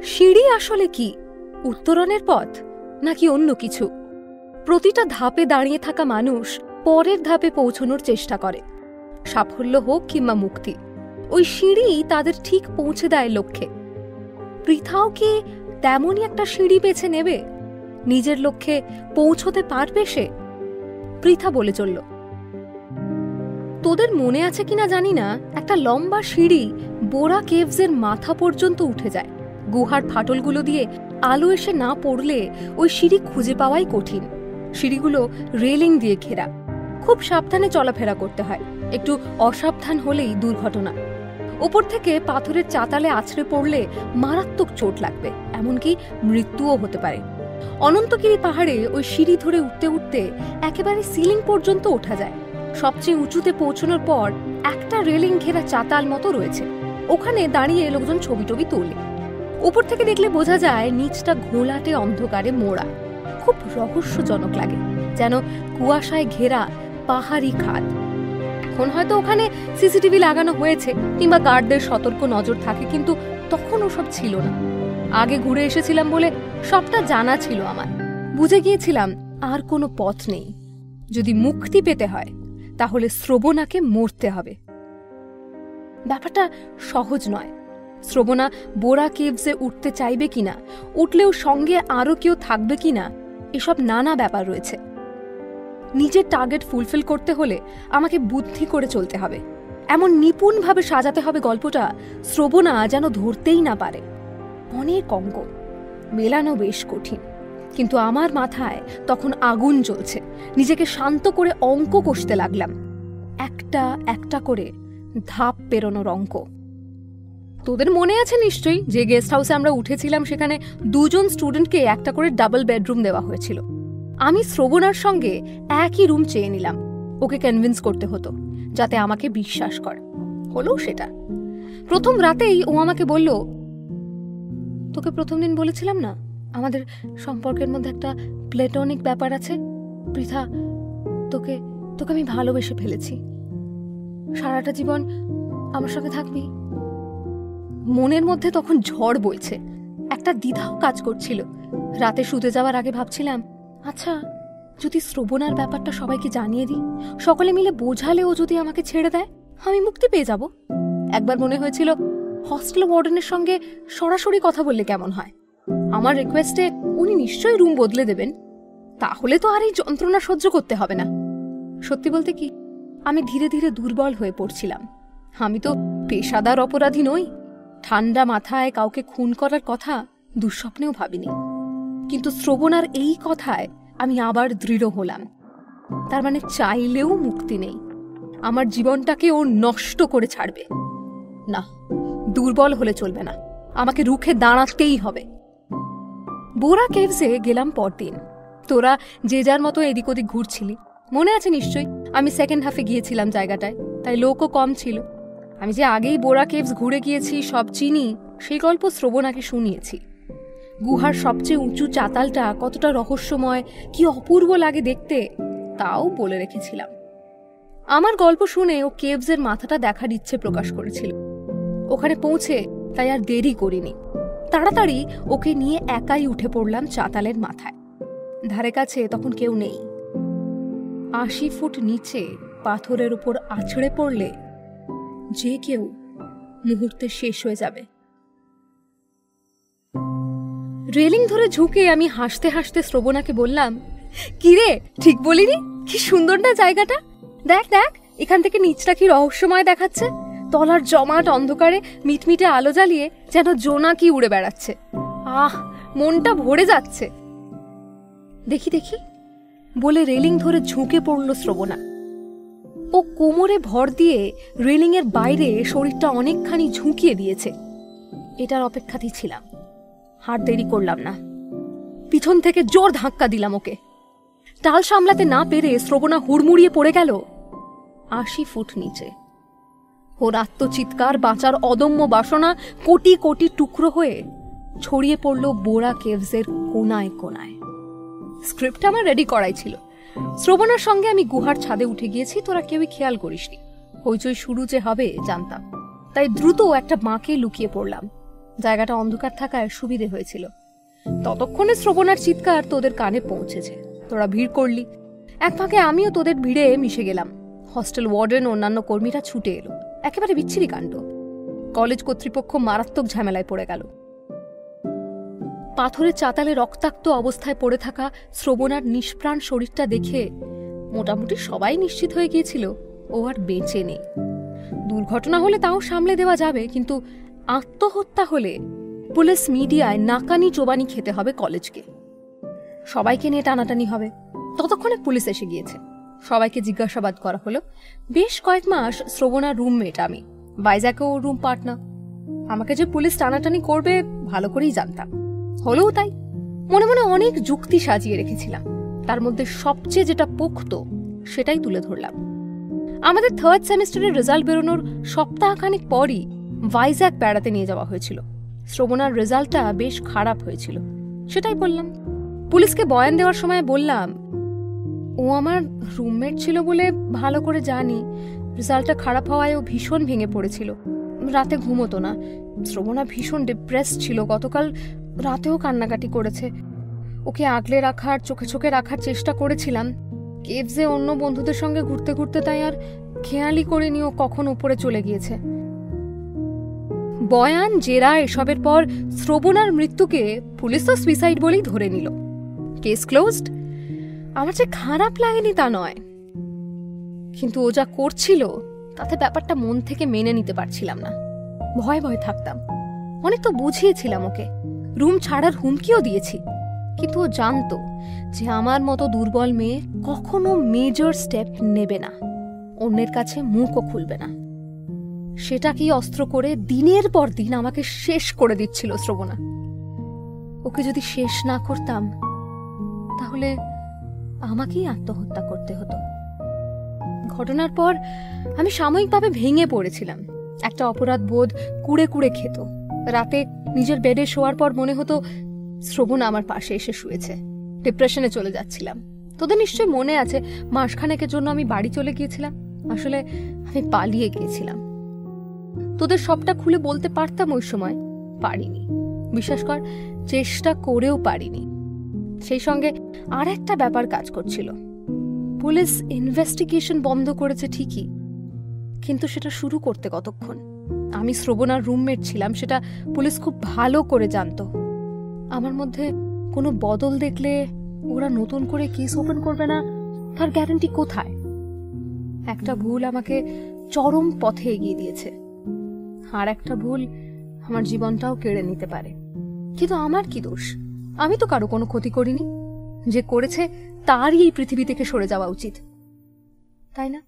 সিঁড়ি আসলে কি? উত্তরণের পথ নাকি অন্য কিছু? প্রতিটা ধাপে দাঁড়িয়ে থাকা মানুষ পরের ধাপে পৌঁছানোর চেষ্টা করে, সাফল্য হোক কিংবা মুক্তি। ওই সিঁড়ি তাদের ঠিক পৌঁছে দেয় লক্ষ্যে। পৃথাও কি তেমনই একটা সিঁড়ি বেছে নেবে? নিজের লক্ষ্যে পৌঁছতে পারবে সে? পৃথা বলে চলল, তোদের মনে আছে কিনা জানি না, একটা লম্বা সিঁড়ি বোরা কেভসের মাথা পর্যন্ত উঠে যায়। গুহার ফাটলগুলো দিয়ে আলো এসে না পড়লে ওই সিঁড়ি খুঁজে পাওয়াই কঠিন। সিঁড়িগুলো রেলিং দিয়ে ঘেরা, খুব সাবধানে চলাফেরা করতে হয়, একটু অসাবধান হলেই দুর্ঘটনা। ওপর থেকে পাথরের চাতালে আছড়ে পড়লে মারাত্মক চোট লাগবে, এমনকি মৃত্যুও হতে পারে। অনন্তগিরি পাহাড়ে ওই সিঁড়ি ধরে উঠতে উঠতে একেবারে সিলিং পর্যন্ত ওঠা যায়। সবচেয়ে উঁচুতে পৌঁছানোর পর একটা রেলিং ঘেরা চাতাল মতো রয়েছে, ওখানে দাঁড়িয়ে লোকজন ছবি টবি তোলে। উপর থেকে দেখলে বোঝা যায় নিচটা ঘোলাটে অন্ধকারে মোড়া, খুব রহস্যজনক লাগে, যেন কুয়াশায় ঘেরা পাহাড়ি খাদ। এখন হয়তো ওখানে সিসিটিভি লাগানো হয়েছে কিংবা গার্ডদের সতর্ক নজর থাকে, কিন্তু তখন ওসব ছিল না। আগে ঘুরে এসেছিলাম বলে সবটা জানা ছিল আমার। বুঝে গিয়েছিলাম আর কোনো পথ নেই। যদি মুক্তি পেতে হয় তাহলে শ্রবণাকে মরতে হবে। ব্যাপারটা সহজ নয়। শ্রবণা বোরা কেভসে উঠতে চাইবে কিনা, উঠলেও সঙ্গে আরো কেউ থাকবে কিনা, এসব নানা ব্যাপার রয়েছে। নিজের টার্গেট ফুলফিল করতে হলে আমাকে বুদ্ধি করে চলতে হবে, এমন নিপুণভাবে সাজাতে হবে গল্পটা শ্রবণা যেন ধরতেই না পারে। অনেক অঙ্ক মেলানো বেশ কঠিন, কিন্তু আমার মাথায় তখন আগুন জ্বলছে। নিজেকে শান্ত করে অঙ্ক কষতে লাগলাম, একটা একটা করে ধাপ পেরোনোর অঙ্ক। তোদের মনে আছে নিশ্চয়ই যে গেস্ট হাউসে আমরা উঠেছিলাম, সেখানে দুজন স্টুডেন্টকে একটা করে ডাবল বেডরুম দেওয়া হয়েছিল। আমি শ্রবণার সঙ্গে একই রুম চেয়ে নিলাম। ওকে কনভিন্স করতে হতো যাতে আমাকে বিশ্বাস করে। হলো সেটা। প্রথম রাতেই ও আমাকে বলল, তোকে প্রথম দিন বলেছিলাম না আমাদের সম্পর্কের মধ্যে একটা প্লেটনিক ব্যাপার আছে? পৃথা, তোকে তোকে আমি ভালোবেসে ফেলেছি। সারাটা জীবন আমার সঙ্গে থাকবি? মনের মধ্যে তখন ঝড় বইছে, একটা দ্বিধাও কাজ করছিল। রাতে শুতে যাওয়ার আগে ভাবছিলাম, আচ্ছা যদি শ্রবণার ব্যাপারটা সবাইকে জানিয়ে দিই, সকলে মিলে বোঝালে ও যদি আমাকে ছেড়ে দেয়, আমি মুক্তি পেয়ে যাব। একবার মনে হয়েছিল হস্টেল ওয়ার্ডেনের সঙ্গে সরাসরি কথা বললে কেমন হয়। আমার রিকোয়েস্টে উনি নিশ্চয়ই রুম বদলে দেবেন, তাহলে তো আর এই যন্ত্রণা সহ্য করতে হবে না। সত্যি বলতে কি, আমি ধীরে ধীরে দুর্বল হয়ে পড়ছিলাম। আমি তো পেশাদার অপরাধী নই, ঠান্ডা মাথায় কাউকে খুন করার কথা দুঃস্বপ্নেও ভাবিনি। কিন্তু শ্রবণার এই কথায় আমি আবার দৃঢ় হলাম। তার মানে চাইলেও মুক্তি নেই, আমার জীবনটাকে ও নষ্ট করে ছাড়বে। না, দুর্বল হলে চলবে না, আমাকে রুখে দাঁড়াতেই হবে। বোরা কেভসে গেলাম পরদিন। তোরা যে যার মতো এদিক ওদিক ঘুরছিলি, মনে আছে নিশ্চয়ই। আমি সেকেন্ড হাফে গিয়েছিলাম জায়গাটায়, তাই লোকও কম ছিল। আমি যে আগেই বোরা কেভস ঘুরে গিয়েছি, সব চিনি, সেই গল্প শ্রবণাকে শুনিয়েছি। গুহার সবচেয়ে উঁচু চাতালটা কতটা রহস্যময়, কি অপূর্ব লাগে দেখতে, তাও বলে রেখেছিলাম। আমার গল্প শুনে ও কেভসের মাথাটা দেখার ইচ্ছে প্রকাশ করেছিল। ওখানে পৌঁছে তাই আর দেরি করিনি, তাড়াতাড়ি ওকে নিয়ে একাই উঠে পড়লাম চাতালের মাথায়। ধারে কাছে তখন কেউ নেই। 80 ফুট নিচে পাথরের উপর আছড়ে পড়লে যে কেউ মুহূর্তে শেষ হয়ে যাবে। রেলিং ধরে ঝুঁকে আমি হাসতে হাসতে শ্রবণাকে বললাম, কিরে, ঠিক বলিনি? কি সুন্দর না জায়গাটা? দেখ দেখ, এখান থেকে নিচটা কি রহস্যময় দেখাচ্ছে। তলার জমাট অন্ধকারে মিটমিটে আলো জ্বালিয়ে যেন জোনাকি উড়ে বেড়াচ্ছে। আহ, মনটা ভরে যাচ্ছে। দেখি দেখি বলে রেলিং ধরে ঝুঁকে পড়ল শ্রবণা। ও কোমরে ভর দিয়ে রেলিং এর বাইরে শরীরটা অনেকখানি ঝুঁকিয়ে দিয়েছে। এটার অপেক্ষাতেই ছিলাম, হার দেরি করলাম না। পিছন থেকে জোর ধাক্কা দিলাম ওকে। টাল সামলাতে না পেরে শ্রবণা হুড়মুড়িয়ে পড়ে গেল 80 ফুট নিচে। ওর আত্মচিৎকার, বাঁচার অদম্য বাসনা কোটি কোটি টুকরো হয়ে ছড়িয়ে পড়ল বোরা কেভসের কোনায় কোনায়। স্ক্রিপ্ট আমার রেডি করাই ছিল। শ্রবণার সঙ্গে আমি গুহার ছাদে উঠে গিয়েছি, তোরা কেউই খেয়াল করিসনি। হইচই শুরু যে হবে জানতাম, তাই দ্রুত একটা বাঁকে লুকিয়ে পড়লাম। জায়গাটা অন্ধকার থাকায় সুবিধে হয়েছিল। ততক্ষণে শ্রবণার চিৎকার তোদের কানে পৌঁছেছে, তোরা ভিড় করলি। এক ফাঁকে আমিও তোদের ভিড়ে মিশে গেলাম। হস্টেল ওয়ার্ডেন অন্যান্য কর্মীরা ছুটে এলো। একেবারে বিচ্ছিরি কাণ্ড। কলেজ কর্তৃপক্ষ মারাত্মক ঝামেলায় পড়ে গেল। পাথরের চাতালে রক্তাক্ত অবস্থায় পড়ে থাকা শ্রবণার নিষ্প্রাণ শরীরটা দেখে মোটামুটি সবাই নিশ্চিত হয়ে গিয়েছিল ও আর বেঁচে নেই। দুর্ঘটনা হলে তাও সামলে দেওয়া যাবে, কিন্তু আত্মহত্যা হলে পুলিশ মিডিয়ায় নাকানি চোবানি খেতে হবে কলেজকে। সবাইকে নিয়ে টানাটানি হবে। ততক্ষণে পুলিশ এসে গিয়েছে। সবাইকে জিজ্ঞাসাবাদ করা হলো। বেশ কয়েক মাস শ্রবণার রুমমেট আমি, বাইজাকেও রুম পার্টনার। আমাকে যে পুলিশ টানাটানি করবে ভালো করেই জানতাম। হলেও তাই মনে মনে অনেক যুক্তি সাজিয়ে রেখেছিলাম। তার মধ্যে সবচেয়ে যেটা পোক্ত সেটাই তুলে ধরলাম। আমাদের 3rd সেমিস্টারের রেজাল্ট বেরোনোর সপ্তাহখানেক পরই ভাইজ্যাক বেড়াতে নিয়ে যাওয়া হয়েছিল। শ্রবণার রেজাল্টটা বেশ খারাপ হয়েছিল, সেটাই বললাম। পুলিশকে বয়ান দেওয়ার সময় বললাম, ও আমার রুমমেট ছিল বলে ভালো করে জানি। রেজাল্টটা খারাপ হওয়ায় ও ভীষণ ভেঙে পড়েছিল। রাতে ঘুমোতো না। শ্রবণা ভীষণ ডিপ্রেস ছিল। গতকাল রাতেও কান্নাকাটি করেছে। ওকে আগলে রাখার, চোখে চোখে রাখার চেষ্টা করেছিলাম। কেভসে অন্য বন্ধুদের সঙ্গে ঘুরতে ঘুরতে তাই আর খেয়ালই করিনি ও কখন উপরে চলে গিয়েছে। বয়ান, জেরা এসবের পর শ্রবণার মৃত্যুকে পুলিশ তো সুইসাইড বলেই ধরে নিল। Case closed. আমার যে খারাপ লাগেনি তা নয়, কিন্তু ও যা করছিল তাতে ব্যাপারটা মন থেকে মেনে নিতে পারছিলাম না। ভয় ভয় থাকতাম। অনেক তো বুঝিয়েছিলাম ওকে, রুম ছাড়ার হুমকিও দিয়েছি, কিন্তু ও জানতো যে আমার মতো দুর্বল মেয়ে কখনো মেজর স্টেপ নেবে না, অন্যের কাছে মুখও খুলবে না। সেটাকেই অস্ত্র করে দিনের পর দিন আমাকে শেষ করে দিচ্ছিল শ্রবণা। ওকে যদি শেষ না করতাম তাহলে আমাকেই আত্মহত্যা করতে হতো। ঘটনার পর আমি সাময়িকভাবে ভেঙে পড়েছিলাম। একটা অপরাধ বোধ কুড়ে কুড়ে খেত। রাতে নিজের বেডে শোয়ার পর মনে হতো শ্রবণ আমার পাশে এসে শুয়েছে। ডিপ্রেশনে চলে যাচ্ছিলাম। তোদের নিশ্চয়ই মনে আছে, মাসখানেকের জন্য আমি বাড়ি চলে গিয়েছিলাম। আসলে আমি পালিয়ে গিয়েছিলাম। তোদের সবটা খুলে বলতে পারতাম ওই সময়, পারিনি। বিশ্বাস কর, চেষ্টা করেও পারিনি। সেই সঙ্গে আর একটা ব্যাপার কাজ করছিল। পুলিশ ইনভেস্টিগেশন বন্ধ করেছে ঠিকই, কিন্তু সেটা শুরু করতে কতক্ষণ? আমি শ্রবণার রুমমেট ছিলাম, সেটা পুলিশ খুব ভালো করে জানতো। আমার মধ্যে কোনো বদল দেখলে ওরা নতুন করে কেস ওপেন করবে না, তার গ্যারান্টি কোথায়? একটা ভুল আমাকে চরম পথে এগিয়ে দিয়েছে, আর একটা ভুল আমার জীবনটাও কেড়ে নিতে পারে। কিন্তু আমার কি দোষ? আমি তো কারো কোনো ক্ষতি করিনি। যে করেছে তারই এই পৃথিবী থেকে সরে যাওয়া উচিত, তাই না?